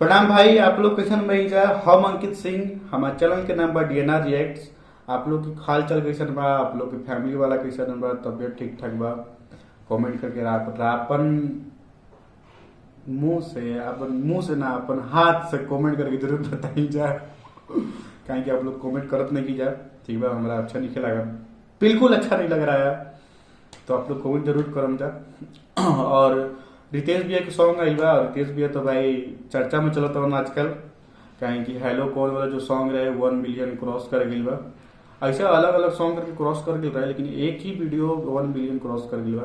प्रणाम भाई, आप लोग कैसन भाई जा। हम अंकित सिंह, हमारे चैनल के नाम बा डीएनआर रिएक्ट्स। आप लोग की हाल चाल कैसन बा, आप लोग की फैमिली वाला कैसन बा, तबियत ठीक ठाक बा, कमेंट करके अपन मुंह से ना अपन हाथ से कमेंट करके जरूर बताई जाए। कहीं कि आप लोग कमेंट करत नहीं की जाए, ठीक बा। हमारा अच्छा नहीं लगा, बिल्कुल अच्छा नहीं लग रहा है, तो आप लोग कमेंट जरूर करम जा। और रितेश भैया के सॉन्ग आई बा, रितेश भैया तो भाई चर्चा में चलता हूँ आजकल। कहीं कि हेलो कॉल वाला जो सॉन्ग रहे 1 मिलियन क्रॉस कर गई बा। ऐसे अलग अलग सॉन्ग करके क्रॉस कर गई रहा है, लेकिन एक ही वीडियो 1 मिलियन क्रॉस कर गई बा।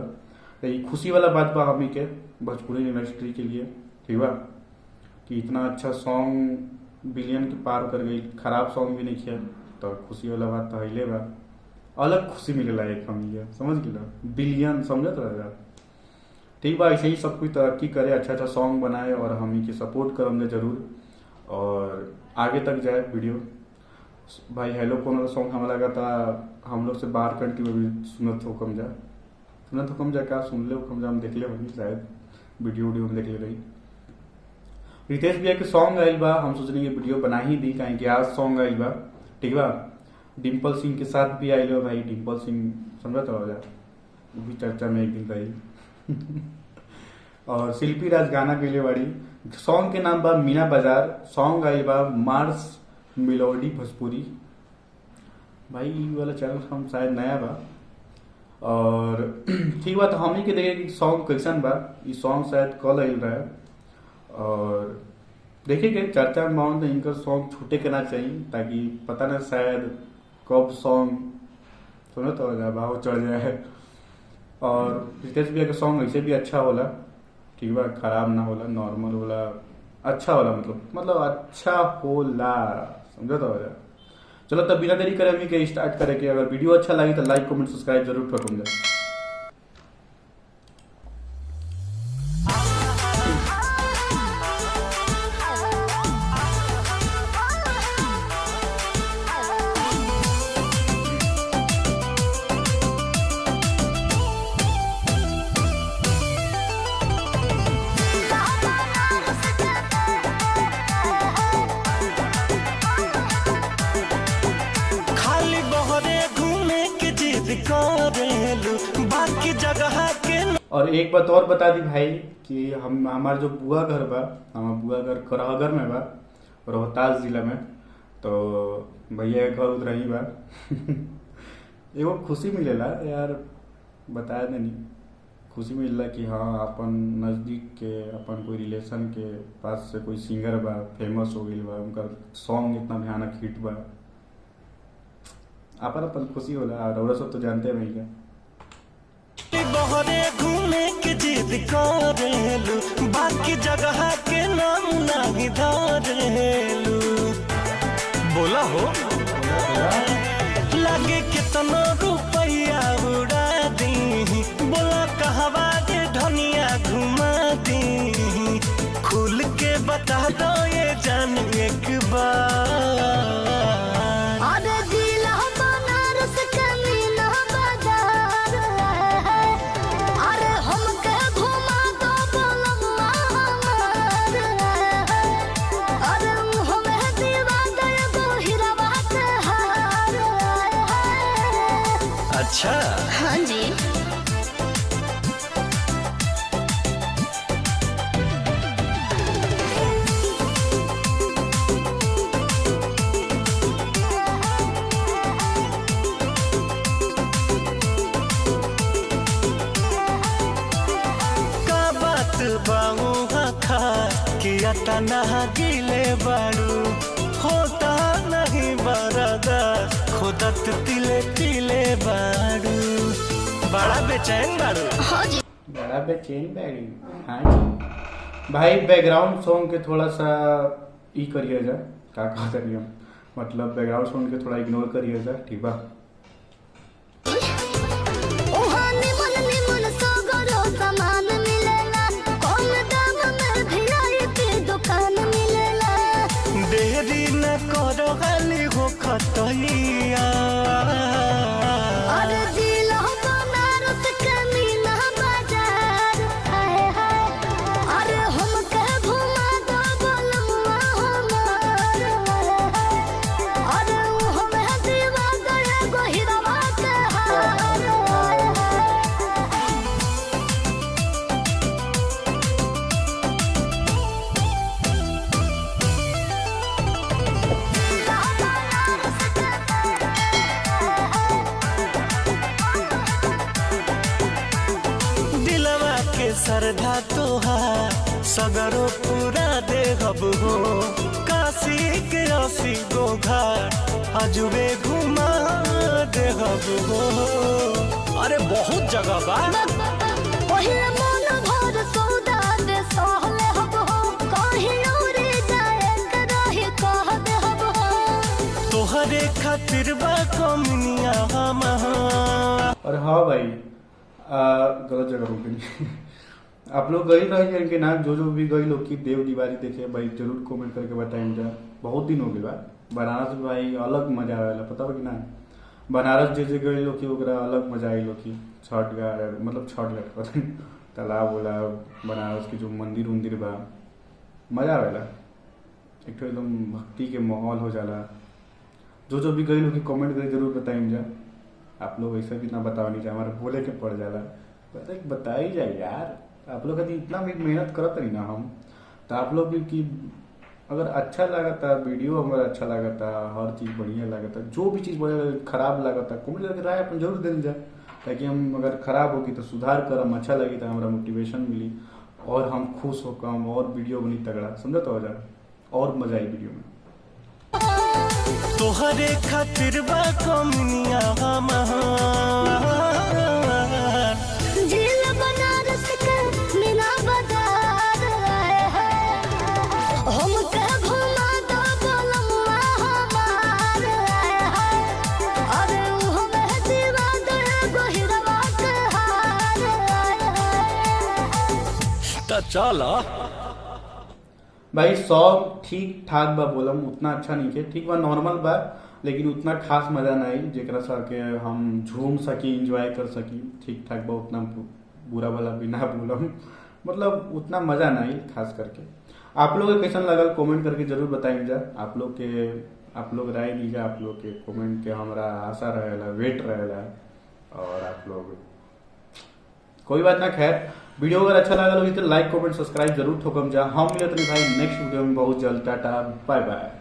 तो ये खुशी वाला बात बा हमी के भोजपुरी इंडस्ट्री के लिए, ठीक बा, कि इतना अच्छा सॉन्ग बिलियन के पार कर गई। खराब सॉन्ग भी नहीं किया, तो खुशी वाला बात तो हिले बा। अलग खुशी मिलेला एक हमी के, समझ गिला, बिलियन समझत रहेगा, ठीक बा। ऐसे ही सब कुछ तरक्की करे, अच्छा अच्छा सॉन्ग बनाए और हम ही के सपोर्ट करेंगे जरूर, और आगे तक जाए वीडियो। भाई हेलो कौन वाला सॉन्ग हमें लगा था हम लोग से बाहर कंट्री में भी सुनत हो कम जा क्या सुन ले कम जा, हम देख ले होगी शायद वीडियो में देख ले रही। रितेश भैया के सॉन्ग आई बा, हम सोच रहे वीडियो बना ही दी, कहीं कि आज सॉन्ग आई बा, ठीक बा। डिम्पल सिंह के साथ भी आई लो भाई, डिम्पल सिंह समझा तो वो भी चर्चा में एक दिन रही। और शिल्पी राज गाना गईले बाड़ी। सॉन्ग के नाम बा मीना बाजार, सॉन्ग आई बा मार्स मिलोडी भोजपुरी। भाई ई वाला चैनल हम शायद नया बा, और ठीक बा। तो हम ही के देखे कि सॉन्ग कैसन बा। ई सॉन्ग शायद कल आइल रहा है, और देखिए कि चर्चा में माउंट इनका सॉन्ग छूटे के ना चाहिए, ताकि पता ना शायद कब सॉन्ग सुनो तो भाव चढ़ जाए। और रितेश भैया का सॉन्ग ऐसे भी अच्छा होला, ठीक बा, खराब ना होला, नॉर्मल होला, अच्छा होला, मतलब अच्छा होला, समझो तो होला। चलो तब बिना देरी करे हम के स्टार्ट करे कि अगर वीडियो अच्छा लगे तो लाइक कमेंट सब्सक्राइब जरूर करूंगा। बाकी जगह के। और एक बात और बता दी भाई कि हमार जो बुआ घर बा, हमार बुआ घर करहगर में बा, रोहतास जिला में। तो भैया के घर उधर ही बा। एगो खुशी मिलेला यार, बताया नहीं, खुशी मिलेला कि हाँ अपन नजदीक के अपन कोई रिलेशन के पास से कोई सिंगर बा, फेमस हो गई बा, उनका सॉन्ग इतना भयानक हिट बा, अपन खुशी होला। और सब तो जानते हैं भैया बहरे घूमे के जिद करेलू, बाकी जगह के नाम नहीं धरेलू। बोला हो लगे कितना रुपया उड़ा दी, बोला कहवा के धनिया घुमा दी। खुल के बता दो ये जान एक बार। अच्छा हाँ जी। का बात बाऊ खा किया तना गिले बारू, होता नहीं बरदा खुदत तिले तिले बारू। बड़ा बेचैन बारू। हाँ जी, बड़ा बेचैन बारू। हाँ जी भाई, बैकग्राउंड सॉन्ग के थोड़ा सा ई करिए जा, का करिए, मतलब बैकग्राउंड सॉन्ग के थोड़ा इग्नोर करिए जा, ठीक बा। देरी न करो गाली हो खतलिया। हब हो काशी के 80 गो घाट अजुबे घुमा दे हब हो। अरे बहुत जगह बा ओहिला मन भर सौदा दे सहले हब हो कहीं और जाए करही कह दे हब हो। तोहरे खातिर बा कमनिया और हाँ भाई गलत जगह रुक गई आप लोग गई रही कि ना, जो भी गई लोग की देव दिवाली देखे भाई जरूर कमेंट करके बताएं जा। बहुत दिन हो गए बा बनारस में भाई अलग मजा आवेला, पता बा कि ना। बनारस जैसे गई लोग की ओकरा अलग मजा आई लोग की छठ घाट मतलब छठ घाट तालाब होला बनारस के जो मंदिर उंदिर बा मजा आवेला, एक तो एकदम भक्ति के माहौल हो जाला। जो भी गई लोग की कमेंट करके जरूर बताएं जा। आप लोग ऐसा भी ना बताओ नहीं हमारा बोले के पड़ जाला, बता ही जाए यार। आप लोग इतना भी मेहनत करत नहीं ना हम, तो आप लोग भी कि अगर अच्छा लगता वीडियो हमारा अच्छा लगता हर चीज़ बढ़िया लगता, जो भी चीज़ खराब लगता कमेंट करके राय अपन जरूर दें जाए, ताकि हम अगर खराब होगी तो सुधार करम, अच्छा लगी तो हमारा मोटिवेशन मिली और हम खुश हो कम और वीडियो बनी तगड़ा, समझा तो हो जाए और मजा आई वीडियो में। तोहरे खातिर बा कमनिया झील बनारस के मीना बाजार आए हैं हमके घुमा दो बोलमुआ हमार आए हैं। अरे हमें दीवा दो गोहिरवा के हार आए हैं। तो चला भाई सॉन्ग ठीक ठाक बा, बोलम उतना अच्छा नहीं है, ठीक बा नॉर्मल बा, लेकिन उतना खास मजा ना आई जेकरा सा के हम झूम सकी इंजॉय कर सकी। ठीक ठाक बा, उतना बुरा वाला भी ना बोलम, मतलब उतना मजा ना आई खास करके। आप लोग कैसन लगल कमेंट करके जरूर बताएं जा। आप लोग राय दीजिए, आप लोग के कमेंट के हमारा आशा रहेला, वेट रहेला। और आप लोग कोई बात ना, खैर वीडियो अगर अच्छा लगा तो लाइक कमेंट सब्सक्राइब जरूर ठोकम जा। हम मिलते हैं भाई नेक्स्ट वीडियो में बहुत जल्द। Tata bye by.